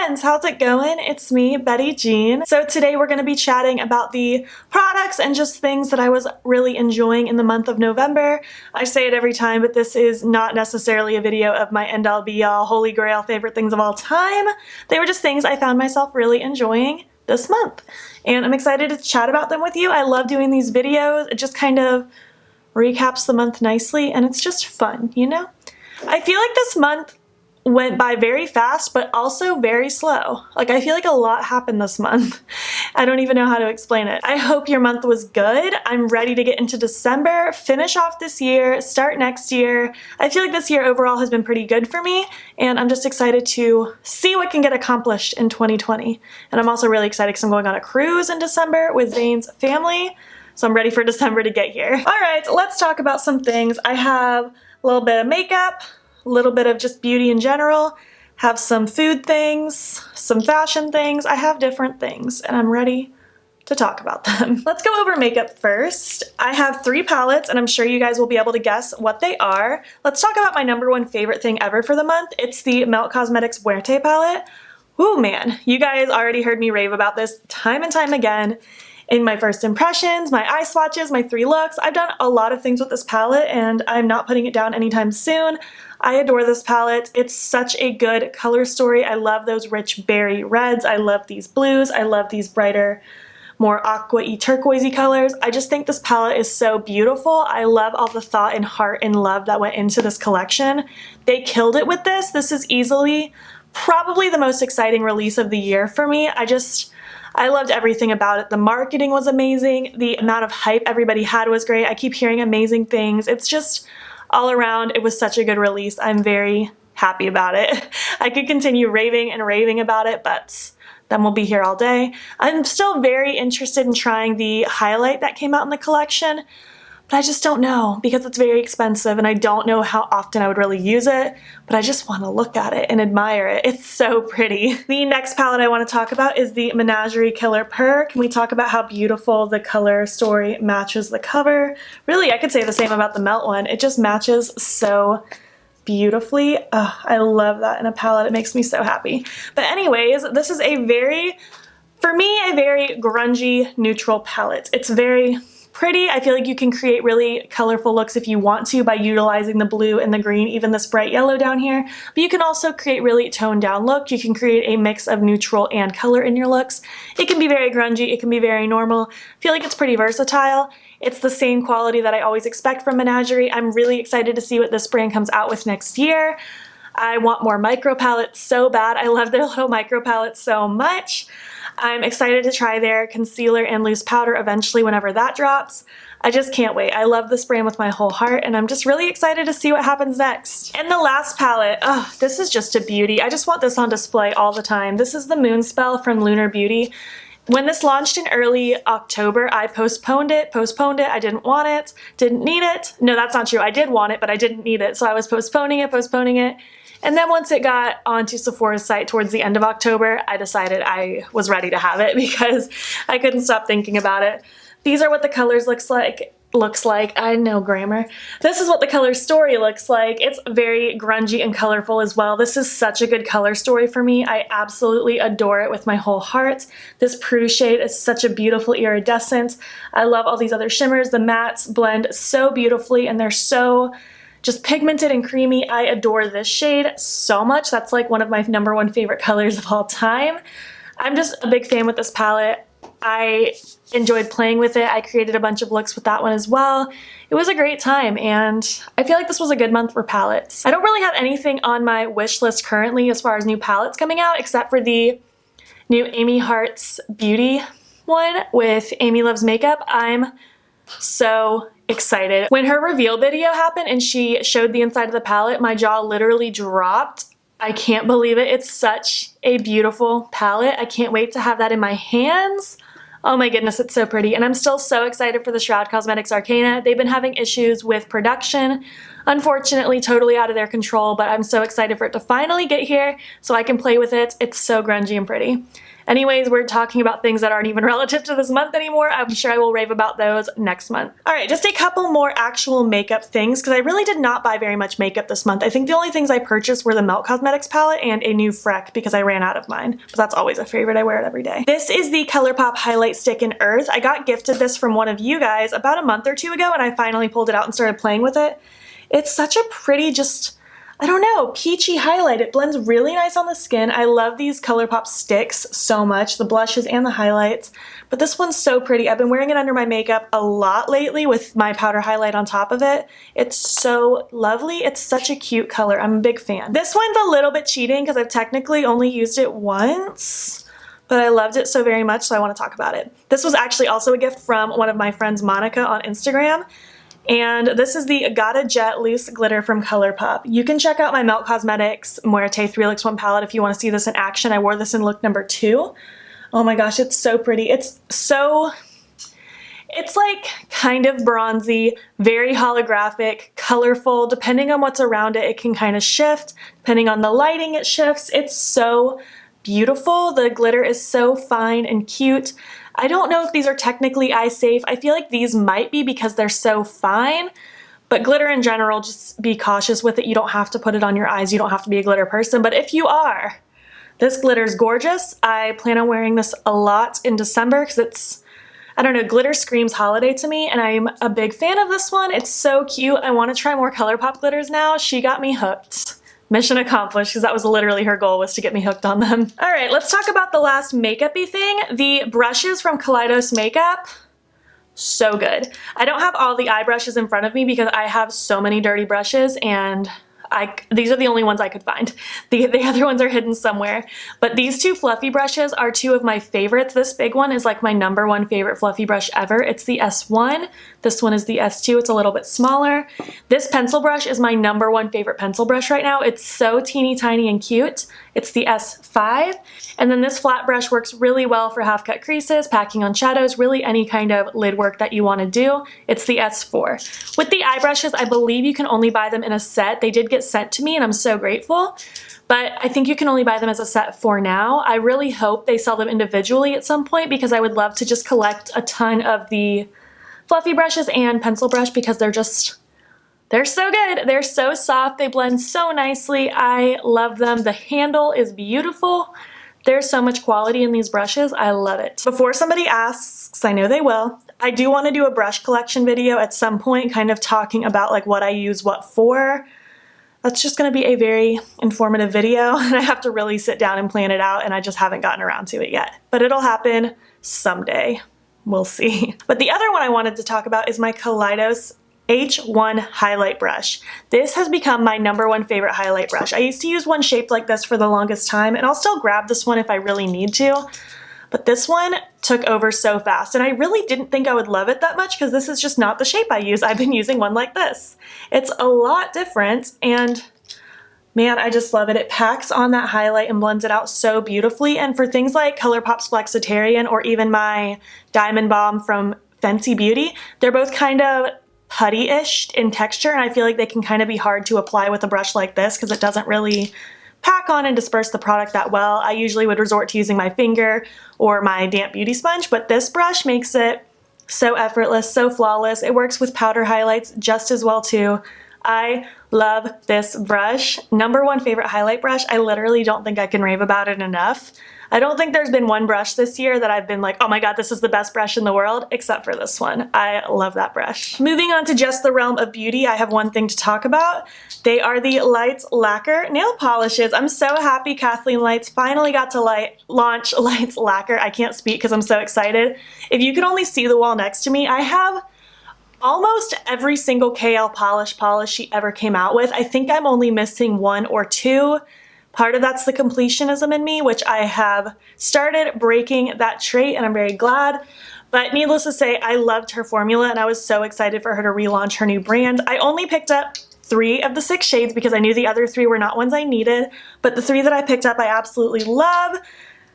friends, how's it going? It's me, Betty Jean. So today we're going to be chatting about the products and just things that I was really enjoying in the month of November. I say it every time, but this is not necessarily a video of my end-all be-all holy grail favorite things of all time. They were just things I found myself really enjoying this month. And I'm excited to chat about them with you. I love doing these videos. It just kind of recaps the month nicely and it's just fun, you know? I feel like this month went by very fast, but also very slow. Like, I feel like a lot happened this month. I don't even know how to explain it. I hope your month was good. I'm ready to get into December, finish off this year, start next year. I feel like this year overall has been pretty good for me, and I'm just excited to see what can get accomplished in 2020. And I'm also really excited because I'm going on a cruise in December with Zane's family, so I'm ready for December to get here. All right, let's talk about some things. I have a little bit of makeup, a little bit of just beauty in general, have some food things, some fashion things. I have different things and I'm ready to talk about them. Let's go over makeup first. I have 3 palettes and I'm sure you guys will be able to guess what they are. Let's talk about my #1 favorite thing ever for the month. It's the Melt Cosmetics Muerte palette. Ooh man, you guys already heard me rave about this time and time again. In my first impressions, my eye swatches, my 3 looks. I've done a lot of things with this palette and I'm not putting it down anytime soon. I adore this palette. It's such a good color story. I love those rich berry reds. I love these blues. I love these brighter, more aqua-y, turquoisey colors. I just think this palette is so beautiful. I love all the thought and heart and love that went into this collection. They killed it with this. This is easily probably the most exciting release of the year for me. I loved everything about it. The marketing was amazing. The amount of hype everybody had was great. I keep hearing amazing things. It's just all around, it was such a good release. I'm very happy about it. I could continue raving and raving about it, but then we'll be here all day. I'm still very interested in trying the highlight that came out in the collection, but I just don't know because it's very expensive and I don't know how often I would really use it, but I just want to look at it and admire it. It's so pretty. The next palette I want to talk about is the Menagerie Killer Purr. Can we talk about how beautiful the color story matches the cover? Really, I could say the same about the Melt one. It just matches so beautifully. Oh, I love that in a palette. It makes me so happy. But anyways, this is for me, a very grungy, neutral palette. It's very pretty. I feel like you can create really colorful looks if you want to by utilizing the blue and the green, even this bright yellow down here. But you can also create really toned down look. You can create a mix of neutral and color in your looks. It can be very grungy. It can be very normal. I feel like it's pretty versatile. It's the same quality that I always expect from Menagerie. I'm really excited to see what this brand comes out with next year. I want more micro palettes so bad. I love their little micro palettes so much. I'm excited to try their concealer and loose powder eventually whenever that drops. I just can't wait. I love this brand with my whole heart and I'm just really excited to see what happens next. And the last palette, oh, this is just a beauty. I just want this on display all the time. This is the Moonspell from Lunar Beauty. When this launched in early October, I postponed it. I didn't want it, didn't need it. No, that's not true. I did want it, but I didn't need it. So I was postponing it. And then once it got onto Sephora's site towards the end of October, I decided I was ready to have it because I couldn't stop thinking about it. These are what the colors looks like. I know grammar. This is what the color story looks like. It's very grungy and colorful as well. This is such a good color story for me. I absolutely adore it with my whole heart. This Purr shade is such a beautiful iridescent. I love all these other shimmers. The mattes blend so beautifully and they're so just pigmented and creamy. I adore this shade so much. That's like one of my #1 favorite colors of all time. I'm just a big fan with this palette. I enjoyed playing with it. I created a bunch of looks with that one as well. It was a great time and I feel like this was a good month for palettes. I don't really have anything on my wish list currently as far as new palettes coming out except for the new Amy Hart's Beauty one with Amy Loves Makeup. I'm so excited. When her reveal video happened and she showed the inside of the palette, my jaw literally dropped. I can't believe it. It's such a beautiful palette. I can't wait to have that in my hands. Oh my goodness, it's so pretty. And I'm still so excited for the Shroud Cosmetics Arcana. They've been having issues with production. unfortunately totally out of their control, but I'm so excited for it to finally get here so I can play with it. It's so grungy and pretty. Anyways, we're talking about things that aren't even relative to this month anymore. I'm sure I will rave about those next month. All right, just a couple more actual makeup things because I really did not buy very much makeup this month. I think the only things I purchased were the Melt Cosmetics palette and a new Freck because I ran out of mine, but that's always a favorite. I wear it every day. This is the ColourPop Highlight Stick in Earth. I got gifted this from one of you guys about a month or two ago and I finally pulled it out and started playing with it. It's such a pretty, I don't know, peachy highlight. It blends really nice on the skin. I love these ColourPop sticks so much, the blushes and the highlights, but this one's so pretty. I've been wearing it under my makeup a lot lately with my powder highlight on top of it. It's so lovely. It's such a cute color. I'm a big fan. This one's a little bit cheating because I've technically only used it once, but I loved it so very much, so I want to talk about it. This was actually also a gift from one of my friends, Monica, on Instagram. And this is the Gata Jet Loose Glitter from ColourPop. You can check out my Melt Cosmetics Muerte 3-Lux1 palette if you want to see this in action. I wore this in look number 2. Oh my gosh, it's so pretty. It's like kind of bronzy, very holographic, colorful. Depending on what's around it, it can kind of shift. Depending on the lighting, it shifts. It's so beautiful. The glitter is so fine and cute. I don't know if these are technically eye safe. I feel like these might be because they're so fine, but glitter in general, just be cautious with it. You don't have to put it on your eyes. You don't have to be a glitter person, but if you are, this glitter is gorgeous. I plan on wearing this a lot in December because it's, I don't know, glitter screams holiday to me, and I'm a big fan of this one. It's so cute. I want to try more ColourPop glitters now. She got me hooked. Mission accomplished, because that was literally her goal, was to get me hooked on them. All right, let's talk about the last makeup-y thing. The brushes from Kaleidos Makeup, so good. I don't have all the eye brushes in front of me because I have so many dirty brushes and these are the only ones I could find. The other ones are hidden somewhere. But these two fluffy brushes are two of my favorites. This big one is like my #1 favorite fluffy brush ever. It's the S1. This one is the S2. It's a little bit smaller. This pencil brush is my #1 favorite pencil brush right now. It's so teeny tiny and cute. It's the S5. And then this flat brush works really well for half cut creases, packing on shadows, really any kind of lid work that you want to do. It's the S4. With the eye brushes, I believe you can only buy them in a set. They did get sent to me and I'm so grateful, but I think you can only buy them as a set for now. I really hope they sell them individually at some point because I would love to just collect a ton of the fluffy brushes and pencil brush because they're so good. They're so soft. They blend so nicely. I love them. The handle is beautiful. There's so much quality in these brushes. I love it. Before somebody asks, I know they will, I do want to do a brush collection video at some point, kind of talking about like what I use what for. That's just going to be a very informative video and I have to really sit down and plan it out and I just haven't gotten around to it yet. But it'll happen someday. We'll see. But the other one I wanted to talk about is my Kaleidos H1 highlight brush. This has become my #1 favorite highlight brush. I used to use one shaped like this for the longest time and I'll still grab this one if I really need to. But this one took over so fast and I really didn't think I would love it that much because this is just not the shape I use. I've been using one like this. It's a lot different and man, I just love it. It packs on that highlight and blends it out so beautifully. And for things like ColourPop's Flexitarian or even my Diamond Bomb from Fenty Beauty, they're both kind of putty-ish in texture and I feel like they can kind of be hard to apply with a brush like this because it doesn't really pack on and disperse the product that well. I usually would resort to using my finger or my damp beauty sponge, but this brush makes it so effortless, so flawless. It works with powder highlights just as well too. I love this brush. #1 favorite highlight brush. I literally don't think I can rave about it enough. I don't think there's been one brush this year that I've been like, oh my god, this is the best brush in the world, except for this one. I love that brush. Moving on to just the realm of beauty, I have one thing to talk about. They are the Lights Lacquer nail polishes. I'm so happy Kathleen Lights finally got to launch Lights Lacquer. I can't speak because I'm so excited. If you could only see the wall next to me, I have almost every single KL polish she ever came out with. I think I'm only missing 1 or 2. Part of that's the completionism in me, which I have started breaking that trait and I'm very glad. But needless to say, I loved her formula and I was so excited for her to relaunch her new brand. I only picked up 3 of the 6 shades because I knew the other 3 were not ones I needed, but the 3 that I picked up I absolutely love.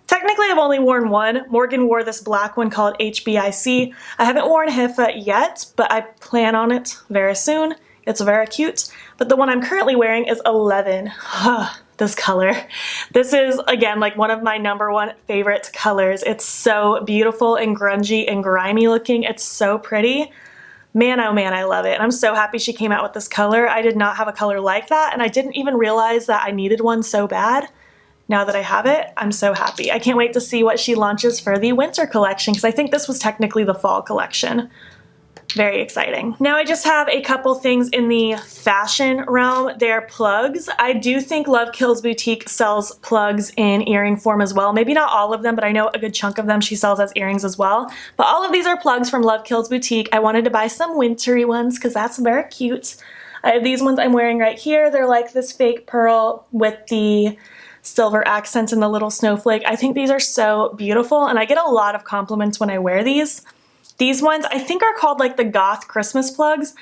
Technically, I've only worn one. Morgan wore this black one called HBIC. I haven't worn Jefa yet, but I plan on it very soon. It's very cute. But the one I'm currently wearing is 11. This color. This is, again, like one of my #1 favorite colors. It's so beautiful and grungy and grimy looking. It's so pretty. Man, oh man, I love it. And I'm so happy she came out with this color. I did not have a color like that, and I didn't even realize that I needed one so bad. Now that I have it, I'm so happy. I can't wait to see what she launches for the winter collection, because I think this was technically the fall collection. Very exciting. Now I just have a couple things in the fashion realm. They're plugs. I do think Love Kills Boutique sells plugs in earring form as well. Maybe not all of them, but I know a good chunk of them she sells as earrings as well. But all of these are plugs from Love Kills Boutique. I wanted to buy some wintry ones because that's very cute. I have these ones I'm wearing right here. They're like this fake pearl with the silver accents and the little snowflake. I think these are so beautiful, and I get a lot of compliments when I wear these. These ones I think are called like the Goth Christmas plugs.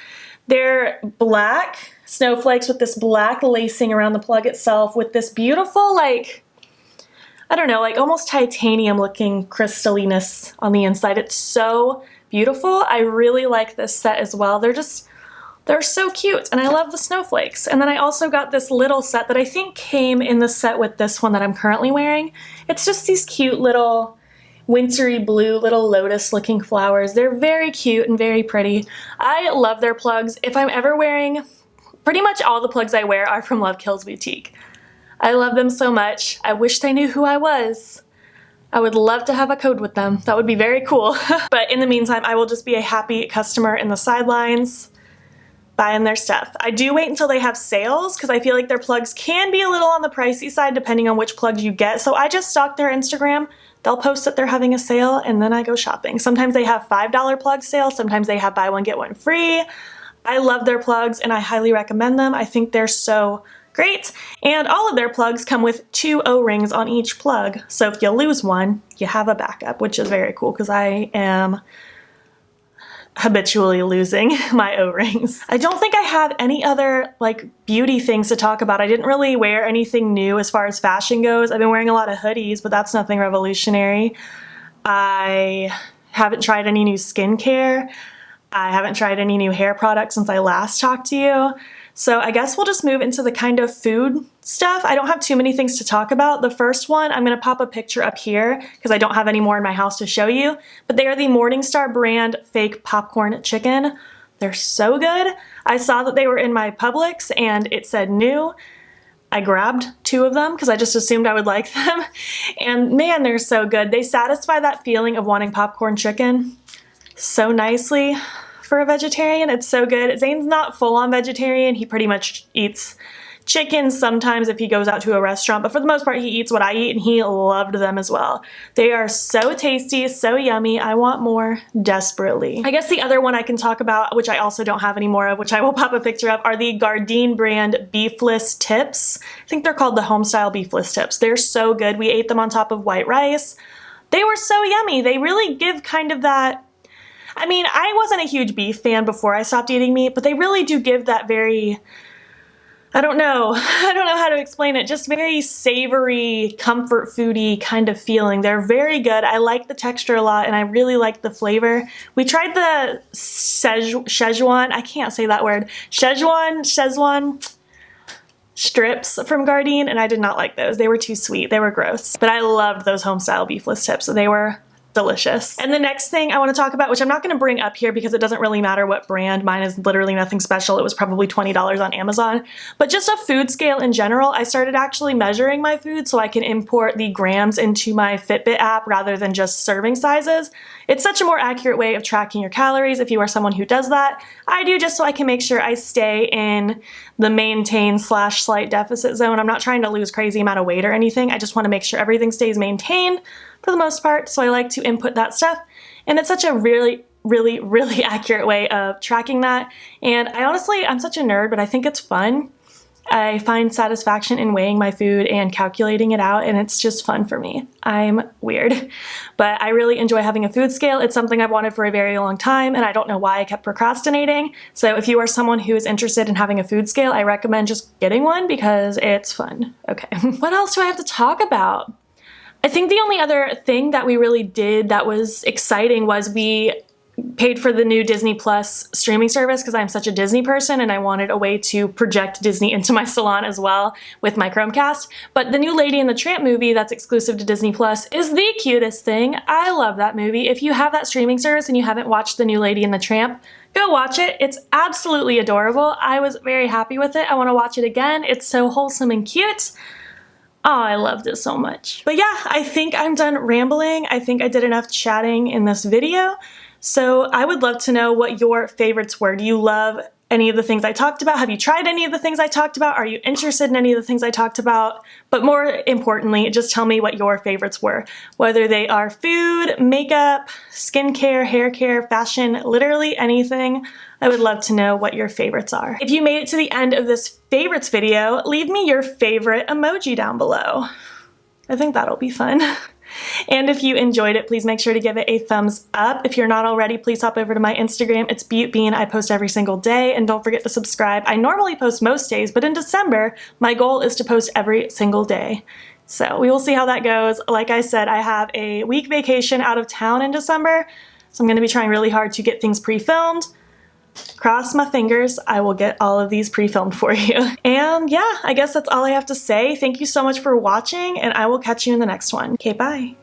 They're black snowflakes with this black lacing around the plug itself with this beautiful, like, I don't know, like almost titanium looking crystalliness on the inside. It's so beautiful. I really like this set as well. They're so cute, and I love the snowflakes. And then I also got this little set that I think came in the set with this one that I'm currently wearing. It's just these cute little wintry blue little lotus looking flowers. They're very cute and very pretty. I love their plugs. If I'm ever wearing, pretty much all the plugs I wear are from Love Kills Boutique. I love them so much. I wish they knew who I was. I would love to have a code with them. That would be very cool. But in the meantime, I will just be a happy customer in the sidelines buying their stuff. I do wait until they have sales because I feel like their plugs can be a little on the pricey side depending on which plugs you get. So I just stalk their Instagram. They'll post that they're having a sale, and then I go shopping. Sometimes they have $5 plug sales. Sometimes they have buy one, get one free. I love their plugs, and I highly recommend them. I think they're so great. And all of their plugs come with 2 O-rings on each plug. So if you lose one, you have a backup, which is very cool because I am habitually losing my O-rings. I don't think I have any other like beauty things to talk about. I didn't really wear anything new as far as fashion goes. I've been wearing a lot of hoodies, but that's nothing revolutionary. I haven't tried any new skincare. I haven't tried any new hair products since I last talked to you. So I guess we'll just move into the kind of food stuff. I don't have too many things to talk about. The first one, I'm gonna pop a picture up here because I don't have any more in my house to show you, but they are the Morningstar brand fake popcorn chicken. They're so good. I saw that they were in my Publix and it said new. I grabbed 2 of them because I just assumed I would like them. And man, they're so good. They satisfy that feeling of wanting popcorn chicken so nicely. For a vegetarian, it's so good. Zane's not full-on vegetarian. He pretty much eats chicken sometimes if he goes out to a restaurant, but for the most part he eats what I eat, and he loved them as well. They are so tasty, so yummy. I want more desperately. I guess the other one I can talk about, which I also don't have any more of, which I will pop a picture of, are the Gardein brand Beefless tips. I think they're called the Homestyle Beefless tips. They're so good. We ate them on top of white rice. They were so yummy. They really give kind of that, I mean, I wasn't a huge beef fan before I stopped eating meat, but they really do give that very, I don't know how to explain it, just very savory, comfort foody kind of feeling. They're very good. I like the texture a lot, and I really like the flavor. We tried the Szechuan, I can't say that word, Szechuan strips from Gardein, and I did not like those. They were too sweet. They were gross. But I loved those Homestyle Beefless tips. They were delicious. And the next thing I want to talk about, which I'm not going to bring up here because it doesn't really matter what brand, mine is literally nothing special. It was probably $20 on Amazon, but just a food scale in general. I started actually measuring my food so I can import the grams into my Fitbit app rather than just serving sizes. It's such a more accurate way of tracking your calories if you are someone who does that. I do just so I can make sure I stay in the maintain/slight deficit zone. I'm not trying to lose crazy amount of weight or anything. I just want to make sure everything stays maintained for the most part, so I like to input that stuff, and it's such a really accurate way of tracking that. And I'm such a nerd, but I think it's fun. I find satisfaction in weighing my food and calculating it out, and it's just fun for me. I'm weird, but I really enjoy having a food scale. It's something I've wanted for a very long time, and I don't know why I kept procrastinating. So if you are someone who is interested in having a food scale, I recommend just getting one because it's fun. Okay, what else do I have to talk about? I think the only other thing that we really did that was exciting was we paid for the new Disney Plus streaming service because I'm such a Disney person and I wanted a way to project Disney into my salon as well with my Chromecast. But the new Lady and the Tramp movie that's exclusive to Disney Plus is the cutest thing. I love that movie. If you have that streaming service and you haven't watched the new Lady and the Tramp, go watch it. It's absolutely adorable. I was very happy with it. I want to watch it again. It's so wholesome and cute. Oh, I loved it so much. But yeah, I think I'm done rambling. I think I did enough chatting in this video. So I would love to know what your favorites were. Do you love any of the things I talked about? Have you tried any of the things I talked about? Are you interested in any of the things I talked about? But more importantly, just tell me what your favorites were. Whether they are food, makeup, skincare, hair care, fashion, literally anything. I would love to know what your favorites are. If you made it to the end of this favorites video, leave me your favorite emoji down below. I think that'll be fun. And if you enjoyed it, please make sure to give it a thumbs up. If you're not already, please hop over to my Instagram. It's beautbean. I post every single day, and don't forget to subscribe. I normally post most days, but in December, my goal is to post every single day. So we will see how that goes. Like I said, I have a week vacation out of town in December, so I'm going to be trying really hard to get things pre-filmed. Cross my fingers, I will get all of these pre-filmed for you. And yeah, I guess that's all I have to say. Thank you so much for watching, and I will catch you in the next one. Okay, bye.